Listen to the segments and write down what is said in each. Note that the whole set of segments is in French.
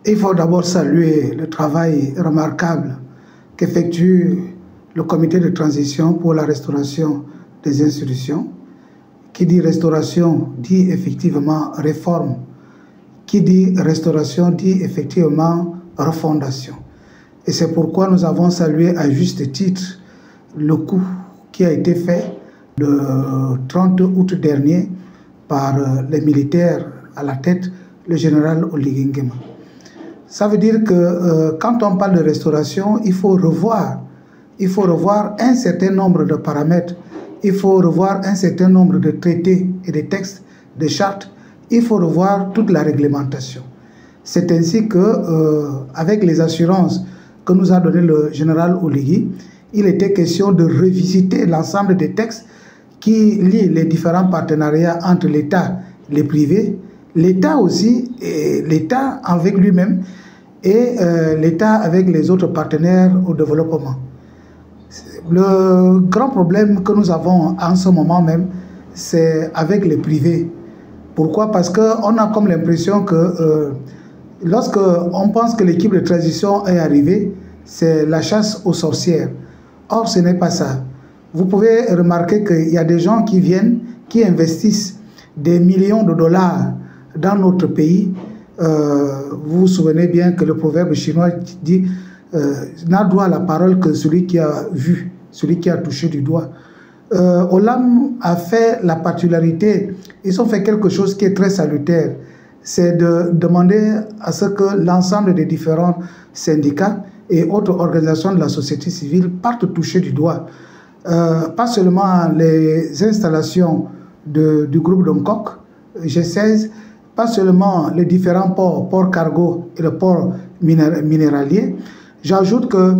Il faut d'abord saluer le travail remarquable qu'effectue le comité de transition pour la restauration des institutions. Qui dit restauration dit effectivement réforme. Qui dit restauration dit effectivement refondation. Et c'est pourquoi nous avons salué à juste titre le coup qui a été fait le 30 août dernier par les militaires à la tête, le général Oligui Nguema. Ça veut dire que quand on parle de restauration, il faut revoir un certain nombre de paramètres, il faut revoir un certain nombre de traités et de textes, de chartes, il faut revoir toute la réglementation. C'est ainsi que, avec les assurances que nous a donné le général Oligui, il était question de revisiter l'ensemble des textes qui lient les différents partenariats entre l'État et les privés, l'État aussi, et l'État avec lui-même, et l'État avec les autres partenaires au développement. Le grand problème que nous avons en ce moment même, c'est avec les privés. Pourquoi? Parce qu'on a comme l'impression que lorsque on pense que l'équipe de transition est arrivée, c'est la chasse aux sorcières. Or, ce n'est pas ça. Vous pouvez remarquer qu'il y a des gens qui viennent, qui investissent des millions de dollars dans notre pays. Vous vous souvenez bien que le proverbe chinois dit n'a droit à la parole que celui qui a vu, celui qui a touché du doigt. Olam a fait la particularité, ils ont fait quelque chose qui est très salutaire, c'est de demander à ce que l'ensemble des différents syndicats et autres organisations de la société civile partent toucher du doigt. Pas seulement les installations du groupe Dongkok, G16, pas seulement les différents ports, port cargo et le port minéralier. J'ajoute que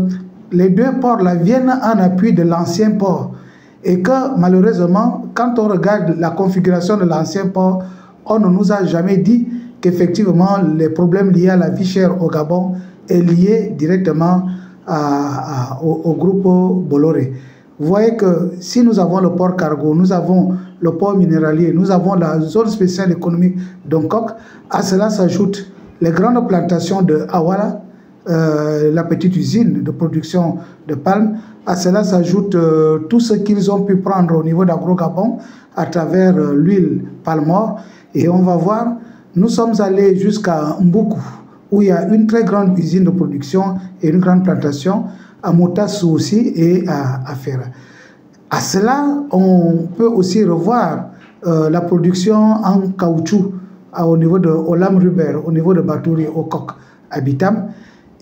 les deux ports-là viennent en appui de l'ancien port et que malheureusement, quand on regarde la configuration de l'ancien port, on ne nous a jamais dit qu'effectivement les problèmes liés à la vie chère au Gabon est lié directement au groupe Bolloré. Vous voyez que si nous avons le port cargo, nous avons le port minéralier, nous avons la zone spéciale économique Dongkok, à cela s'ajoutent les grandes plantations de Awala, la petite usine de production de palme, à cela s'ajoute tout ce qu'ils ont pu prendre au niveau d'Agro-Gabon à travers l'huile palmore. Et on va voir, nous sommes allés jusqu'à Mboukou, où il y a une très grande usine de production et une grande plantation, à Moutassou aussi et à Fera. À cela, on peut aussi revoir la production en caoutchouc au niveau de Olam Ruber, au niveau de Batouri, au Kok, à Bitam.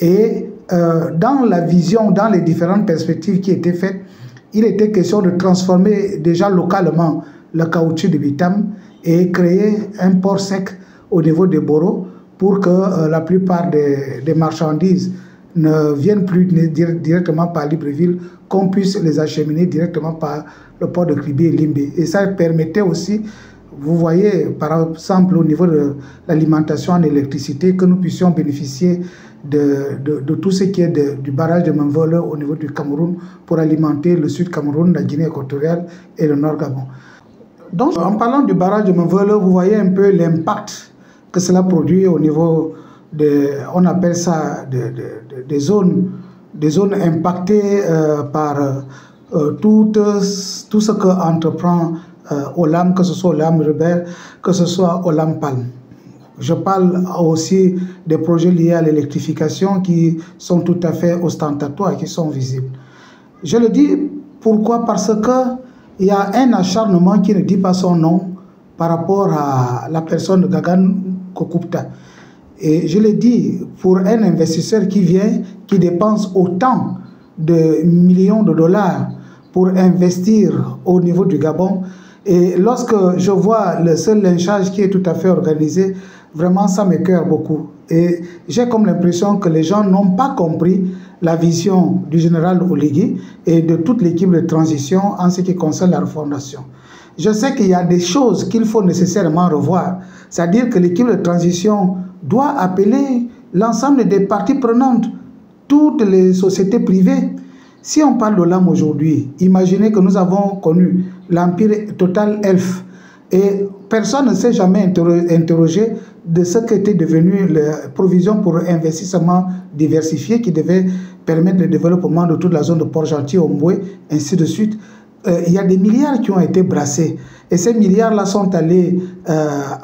Et dans la vision, dans les différentes perspectives qui étaient faites, il était question de transformer déjà localement le caoutchouc de Bitam et créer un port sec au niveau des Boro pour que la plupart des marchandises ne viennent plus directement par Libreville, qu'on puisse les acheminer directement par le port de Kribi et Limbe. Et ça permettait aussi, vous voyez, par exemple, au niveau de l'alimentation en électricité, que nous puissions bénéficier de tout ce qui est du barrage de Manvole au niveau du Cameroun pour alimenter le sud Cameroun, la Guinée équatoriale et le nord Gabon. Donc, en parlant du barrage de Manvole, vous voyez un peu l'impact que cela produit au niveau on appelle ça des zones impactées par tout ce que entreprend Olam, que ce soit Olam Ruber, que ce soit Olam Palm. Je parle aussi des projets liés à l'électrification qui sont tout à fait ostentatoires, qui sont visibles. Je le dis pourquoi? Parce qu'il y a un acharnement qui ne dit pas son nom par rapport à la personne de Gagan Kokupta. Et je le dis, pour un investisseur qui vient, qui dépense autant de millions de dollars pour investir au niveau du Gabon, et lorsque je vois le seul lynchage qui est tout à fait organisé, vraiment ça m'écoeure beaucoup. Et j'ai comme l'impression que les gens n'ont pas compris la vision du général Oligui et de toute l'équipe de transition en ce qui concerne la refondation. Je sais qu'il y a des choses qu'il faut nécessairement revoir, c'est-à-dire que l'équipe de transition doit appeler l'ensemble des parties prenantes, toutes les sociétés privées. Si on parle d'Olam aujourd'hui, imaginez que nous avons connu l'empire Total Elf et personne ne s'est jamais interrogé de ce qui était devenu la provision pour investissement diversifié qui devait permettre le développement de toute la zone de Port-Gentil, Omboué, ainsi de suite. Il y a des milliards qui ont été brassés. Et ces milliards-là sont allés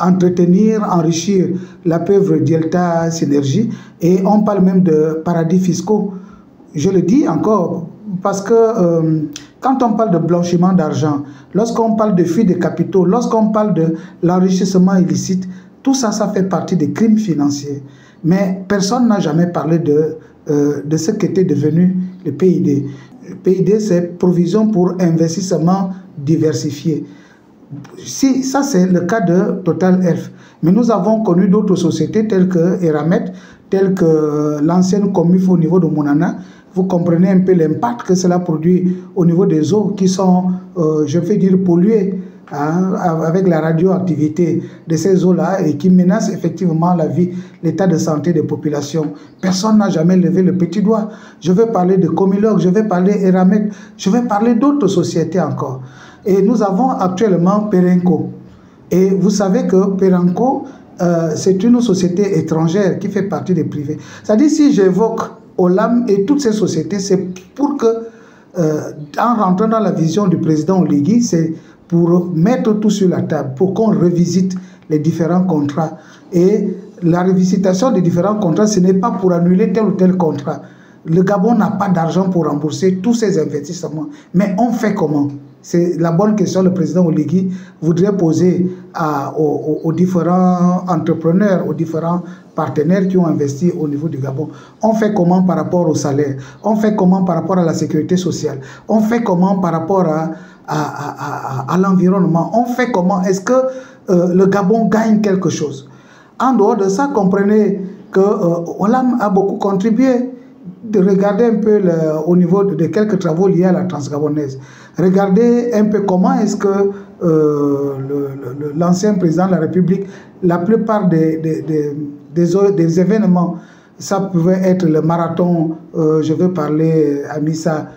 entretenir, enrichir la pauvre Delta Synergie. Et on parle même de paradis fiscaux. Je le dis encore, parce que quand on parle de blanchiment d'argent, lorsqu'on parle de fuite de capitaux, lorsqu'on parle de l'enrichissement illicite, tout ça, ça fait partie des crimes financiers. Mais personne n'a jamais parlé de ce qu'était devenu le PID. Le PID, c'est provision pour investissement diversifié. Si, ça, c'est le cas de Total Elf. Mais nous avons connu d'autres sociétés telles que Eramet, telles que l'ancienne Comif au niveau de Mounana. Vous comprenez un peu l'impact que cela produit au niveau des eaux qui sont, je vais dire, polluées avec la radioactivité de ces eaux-là et qui menacent effectivement la vie, l'état de santé des populations. Personne n'a jamais levé le petit doigt. Je vais parler de Comilog, je vais parler d'Eramet, je vais parler d'autres sociétés encore. Et nous avons actuellement Perenco. Et vous savez que Perenco, c'est une société étrangère qui fait partie des privés. C'est-à-dire, si j'évoque Olam et toutes ces sociétés, c'est pour que, en rentrant dans la vision du président Oligui, c'est pour mettre tout sur la table, pour qu'on revisite les différents contrats. Et la revisitation des différents contrats, ce n'est pas pour annuler tel ou tel contrat. Le Gabon n'a pas d'argent pour rembourser tous ces investissements. Mais on fait comment? C'est la bonne question que le président Oligui voudrait poser aux différents entrepreneurs, aux différents partenaires qui ont investi au niveau du Gabon. On fait comment par rapport au salaire? On fait comment par rapport à la sécurité sociale? On fait comment par rapport à l'environnement? On fait comment? Est-ce que le Gabon gagne quelque chose? En dehors de ça, comprenez que Olam a beaucoup contribué. De regarder un peu au niveau de quelques travaux liés à la transgabonaise. Regardez un peu comment est-ce que l'ancien président de la République, la plupart des événements, ça pouvait être le marathon, je veux parler à Missa,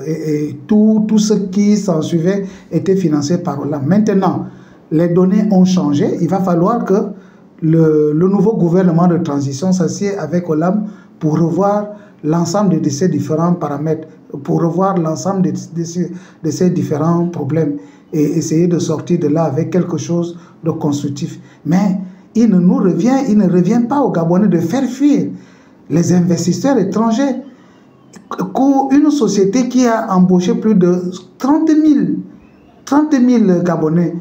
et tout ce qui s'en suivait était financé par Olam. Maintenant, les données ont changé. Il va falloir que le nouveau gouvernement de transition s'assied avec Olam pour revoir l'ensemble de ces différents paramètres, pour revoir l'ensemble de ces différents problèmes et essayer de sortir de là avec quelque chose de constructif. Mais il ne revient pas aux Gabonais de faire fuir les investisseurs étrangers. Une société qui a embauché plus de 30 000 Gabonais.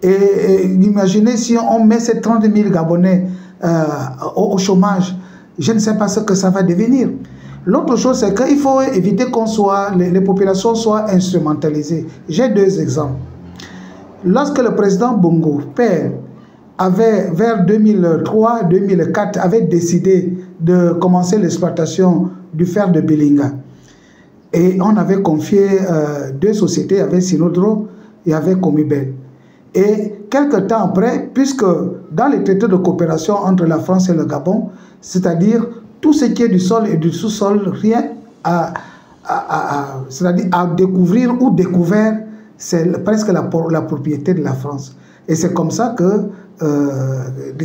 Et imaginez si on met ces 30 000 Gabonais au chômage, je ne sais pas ce que ça va devenir. L'autre chose, c'est qu'il faut éviter que les populations soient instrumentalisées. J'ai deux exemples. Lorsque le président Bongo, père, avait, vers 2003-2004, avait décidé de commencer l'exploitation du fer de Belinga, et on avait confié deux sociétés, il y avait Sinodro et il y avait Comibel. Et quelques temps après, puisque dans les traités de coopération entre la France et le Gabon, c'est-à-dire tout ce qui est du sol et du sous-sol, rien à découvrir ou découvert, c'est presque la propriété de la France. Et c'est comme ça que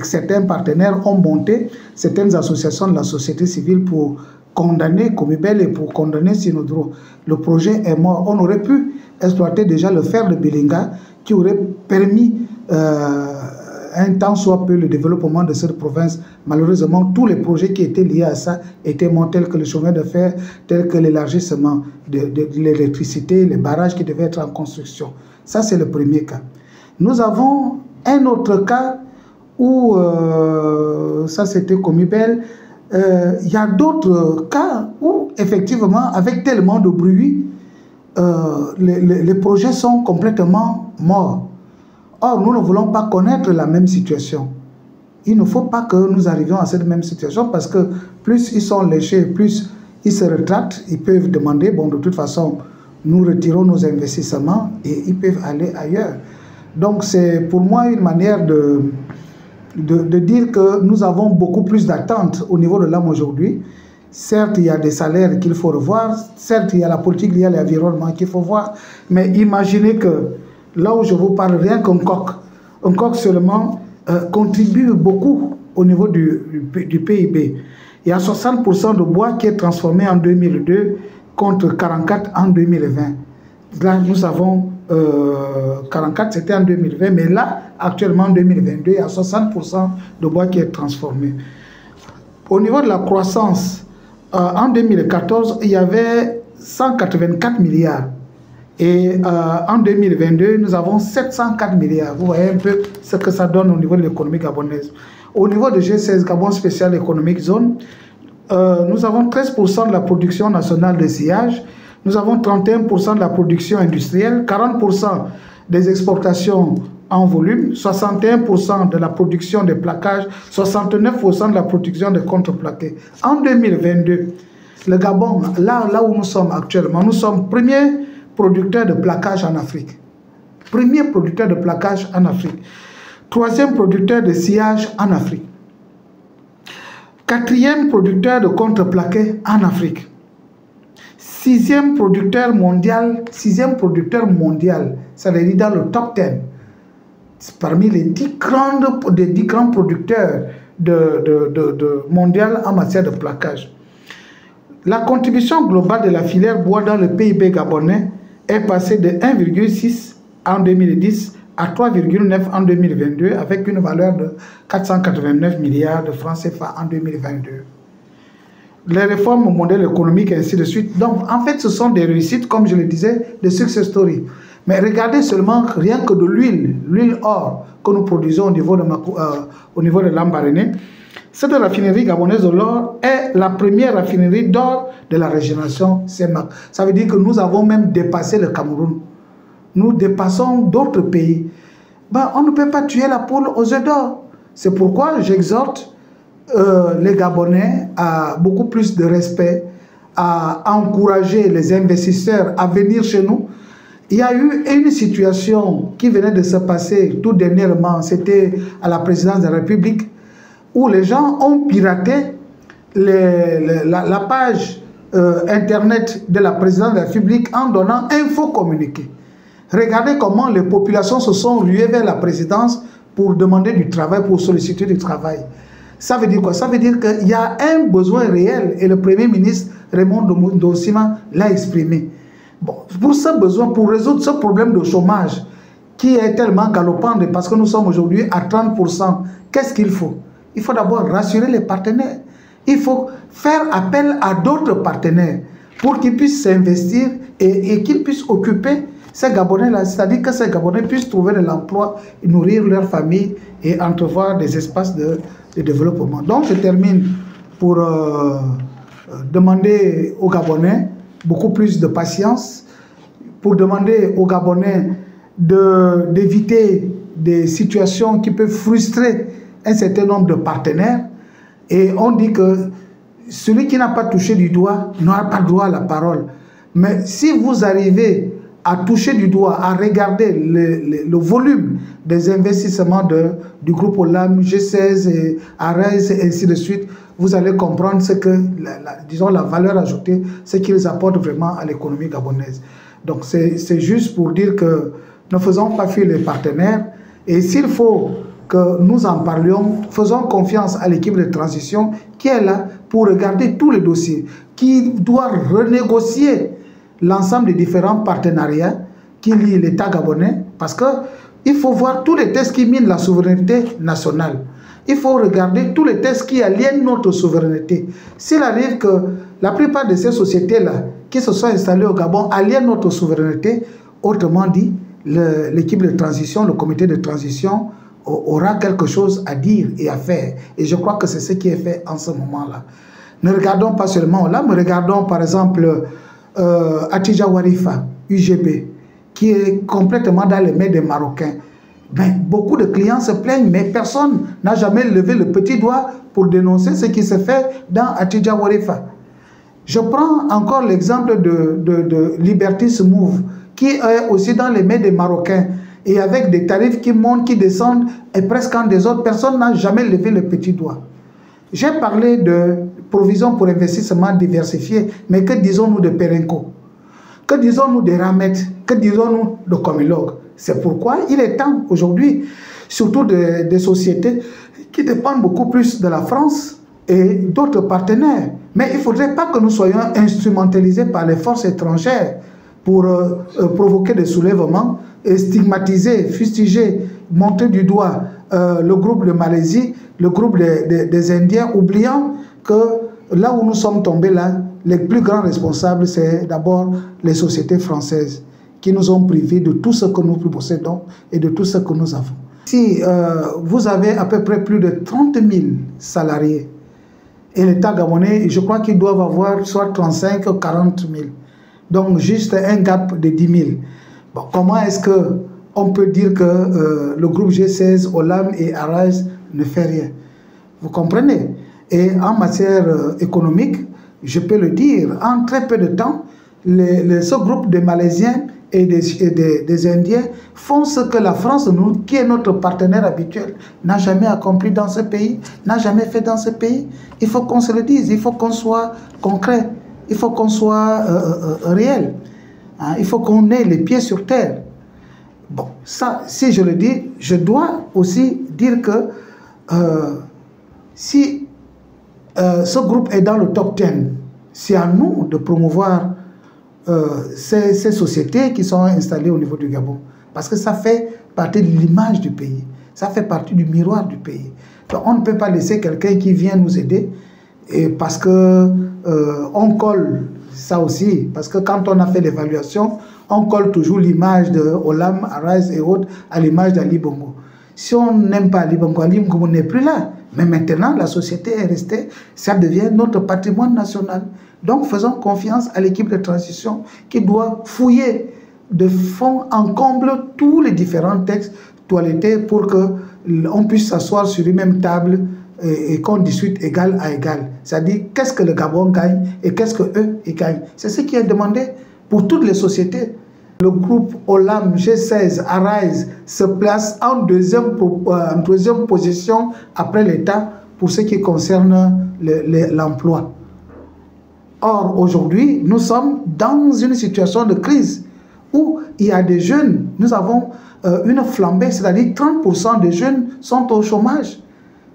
certains partenaires ont monté certaines associations de la société civile pour condamner Comibel et pour condamner Sinodro. Le projet est mort. On aurait pu exploiter déjà le fer de Belinga qui aurait permis un temps soit peu le développement de cette province. Malheureusement, tous les projets qui étaient liés à ça étaient morts, tels que le chemin de fer, tels que l'élargissement de l'électricité, les barrages qui devaient être en construction. Ça, c'est le premier cas. Nous avons un autre cas où, ça c'était Comibel, il y a d'autres cas où, effectivement, avec tellement de bruit, les projets sont complètement morts. Or, nous ne voulons pas connaître la même situation. Il ne faut pas que nous arrivions à cette même situation parce que plus ils sont léchés, plus ils se retractent, ils peuvent demander, bon, de toute façon, nous retirons nos investissements et ils peuvent aller ailleurs. Donc, c'est pour moi une manière de dire que nous avons beaucoup plus d'attentes au niveau de l'âme aujourd'hui. Certes, il y a des salaires qu'il faut revoir, certes, il y a la politique, il y a l'environnement qu'il faut voir, mais imaginez que là où je vous parle, rien qu'un coq seulement, contribue beaucoup au niveau du PIB. Il y a 60% de bois qui est transformé en 2002 contre 44 en 2020. Là, nous avons 44, c'était en 2020, mais là, actuellement en 2022, il y a 60% de bois qui est transformé. Au niveau de la croissance, en 2014, il y avait 184 milliards. Et en 2022, nous avons 704 milliards. Vous voyez un peu ce que ça donne au niveau de l'économie gabonaise. Au niveau de G16, Gabon Spécial Economic Zone, nous avons 13% de la production nationale de sillage, nous avons 31% de la production industrielle, 40% des exportations en volume, 61% de la production de plaquage, 69% de la production de contreplaqués. En 2022, le Gabon, là où nous sommes actuellement, nous sommes premier producteur de plaquage en Afrique. Premier producteur de plaquage en Afrique. Troisième producteur de sillage en Afrique. Quatrième producteur de contreplaqué en Afrique. Sixième producteur mondial, ça veut dire dans le top 10. Parmi les 10 grands producteurs mondial en matière de plaquage. La contribution globale de la filière bois dans le PIB gabonais est passée de 1,6 en 2010 à 3,9 en 2022 avec une valeur de 489 milliards de francs CFA en 2022. Les réformes au modèle économique et ainsi de suite. Donc, en fait, ce sont des réussites, comme je le disais, des success stories. Mais regardez seulement rien que de l'huile or que nous produisons au niveau de Lambaréné. Cette raffinerie gabonaise de l'or est la première raffinerie d'or de la régénération CEMAC. Ça veut dire que nous avons même dépassé le Cameroun. Nous dépassons d'autres pays. Ben, on ne peut pas tuer la poule aux œufs d'or. C'est pourquoi j'exhorte les Gabonais à beaucoup plus de respect, à encourager les investisseurs à venir chez nous. Il y a eu une situation qui venait de se passer tout dernièrement, c'était à la présidence de la République, où les gens ont piraté la page internet de la présidence de la République en donnant un faux communiqué. Regardez comment les populations se sont ruées vers la présidence pour demander du travail, pour solliciter du travail. Ça veut dire quoi? Ça veut dire qu'il y a un besoin réel et le Premier ministre Raymond Dossima l'a exprimé. Bon, pour ce besoin, pour résoudre ce problème de chômage qui est tellement galopant parce que nous sommes aujourd'hui à 30%, qu'est-ce qu'il faut? Il faut d'abord rassurer les partenaires. Il faut faire appel à d'autres partenaires pour qu'ils puissent s'investir et qu'ils puissent occuper ces Gabonais-là. C'est-à-dire que ces Gabonais puissent trouver de l'emploi, nourrir leur famille et entrevoir des espaces de développement. Donc je termine pour demander aux Gabonais beaucoup plus de patience, pour demander aux Gabonais d'éviter des situations qui peuvent frustrer un certain nombre de partenaires. Et on dit que celui qui n'a pas touché du doigt n'aura pas droit à la parole. Mais si vous arrivez à toucher du doigt, à regarder le volume des investissements du groupe OLAM, G16 et ARES et ainsi de suite, vous allez comprendre ce que, disons, la valeur ajoutée, ce qu'ils apportent vraiment à l'économie gabonaise. Donc c'est juste pour dire que ne faisons pas fuir les partenaires et s'il faut que nous en parlions, faisons confiance à l'équipe de transition qui est là pour regarder tous les dossiers, qui doit renégocier l'ensemble des différents partenariats qui lient l'État gabonais, parce qu'il faut voir tous les tests qui minent la souveraineté nationale. Il faut regarder tous les tests qui aliènent notre souveraineté. S'il arrive que la plupart de ces sociétés-là qui se sont installées au Gabon aliènent notre souveraineté, autrement dit, l'équipe de transition, le comité de transition aura quelque chose à dire et à faire. Et je crois que c'est ce qui est fait en ce moment-là. Ne regardons pas seulement là, mais regardons par exemple Atidja Warifa, UGB, qui est complètement dans les mains des Marocains. Ben, beaucoup de clients se plaignent, mais personne n'a jamais levé le petit doigt pour dénoncer ce qui se fait dans Atidja Warifa. Je prends encore l'exemple de Liberty Move, qui est aussi dans les mains des Marocains, et avec des tarifs qui montent, qui descendent, et presque en désordre, personne n'a jamais levé le petit doigt. J'ai parlé de provisions pour investissement diversifié, mais que disons-nous de Perenco? Que disons-nous de Ramet? Que disons-nous de Comilog? C'est pourquoi il est temps aujourd'hui, surtout des sociétés qui dépendent beaucoup plus de la France et d'autres partenaires. Mais il ne faudrait pas que nous soyons instrumentalisés par les forces étrangères pour provoquer des soulèvements et stigmatiser, fustiger, montrer du doigt le groupe de Malaisie, le groupe des Indiens, oubliant que là où nous sommes tombés là, les plus grands responsables, c'est d'abord les sociétés françaises qui nous ont privés de tout ce que nous possédons et de tout ce que nous avons. Si vous avez à peu près plus de 30 000 salariés, et l'État gabonais, je crois qu'ils doivent avoir soit 35 ou 40 000. Donc juste un gap de 10 000. Bon, comment est-ce qu'on peut dire que le groupe G16, Olam et Arise ne fait rien? Vous comprenez? Et en matière économique, je peux le dire, en très peu de temps, ce groupe de Malaisiens et des Indiens font ce que la France, qui est notre partenaire habituel, n'a jamais accompli dans ce pays, n'a jamais fait dans ce pays. Il faut qu'on se le dise, il faut qu'on soit concret, il faut qu'on soit réel. Hein, il faut qu'on ait les pieds sur terre. Bon, ça, si je le dis, je dois aussi dire que si ce groupe est dans le top 10, c'est à nous de promouvoir ces sociétés qui sont installées au niveau du Gabon. Parce que ça fait partie de l'image du pays. Ça fait partie du miroir du pays. Donc, on ne peut pas laisser quelqu'un qui vient nous aider et parce que on colle ça aussi. Parce que quand on a fait l'évaluation, on colle toujours l'image de Olam, Arise et autres à l'image d'Ali Bongo. Si on n'aime pas Ali Bongo n'est plus là. Mais maintenant, la société est restée, ça devient notre patrimoine national. Donc, faisons confiance à l'équipe de transition qui doit fouiller de fond en comble tous les différents textes toilettés pour qu'on puisse s'asseoir sur une même table et qu'on discute égal à égal. C'est-à-dire, qu'est-ce que le Gabon gagne et qu'est-ce qu'eux gagnent. C'est ce qui est demandé pour toutes les sociétés. Le groupe Olam, G16, Arise se place en deuxième position après l'État pour ce qui concerne l'emploi. Or, aujourd'hui, nous sommes dans une situation de crise où il y a des jeunes, nous avons une flambée, c'est-à-dire 30% des jeunes sont au chômage.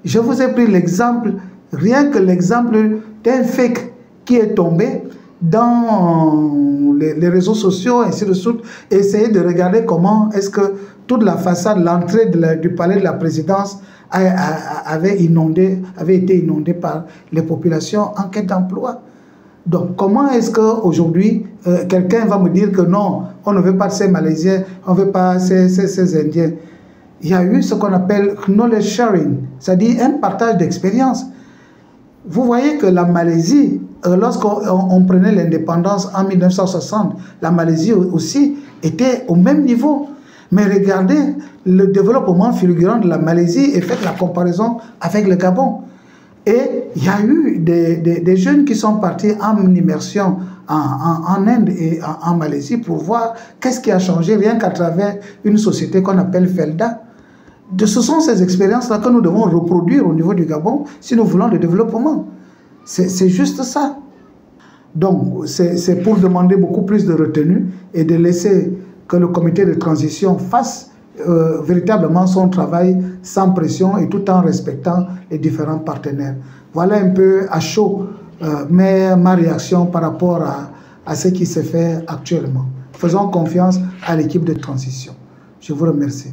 Je vous ai pris l'exemple, rien que l'exemple d'un fake qui est tombé dans les réseaux sociaux, ainsi de suite, essayer de regarder comment est-ce que toute la façade, l'entrée du palais de la présidence avait été inondée par les populations en quête d'emploi. Donc, comment est-ce qu'aujourd'hui, quelqu'un va me dire que non, on ne veut pas ces Malaisiens, on ne veut pas ces Indiens? Il y a eu ce qu'on appelle knowledge sharing, c'est-à-dire un partage d'expérience. Vous voyez que la Malaisie, lorsqu'on prenait l'indépendance en 1960, la Malaisie aussi était au même niveau. Mais regardez le développement fulgurant de la Malaisie et faites la comparaison avec le Gabon. Et il y a eu des jeunes qui sont partis en immersion en Inde et en Malaisie pour voir qu'est-ce qui a changé rien qu'à travers une société qu'on appelle Felda. Ce sont ces expériences-là que nous devons reproduire au niveau du Gabon si nous voulons le développement. C'est juste ça. Donc, c'est pour demander beaucoup plus de retenue et de laisser que le comité de transition fasse véritablement son travail sans pression et tout en respectant les différents partenaires. Voilà un peu à chaud ma réaction par rapport à ce qui se fait actuellement. Faisons confiance à l'équipe de transition. Je vous remercie.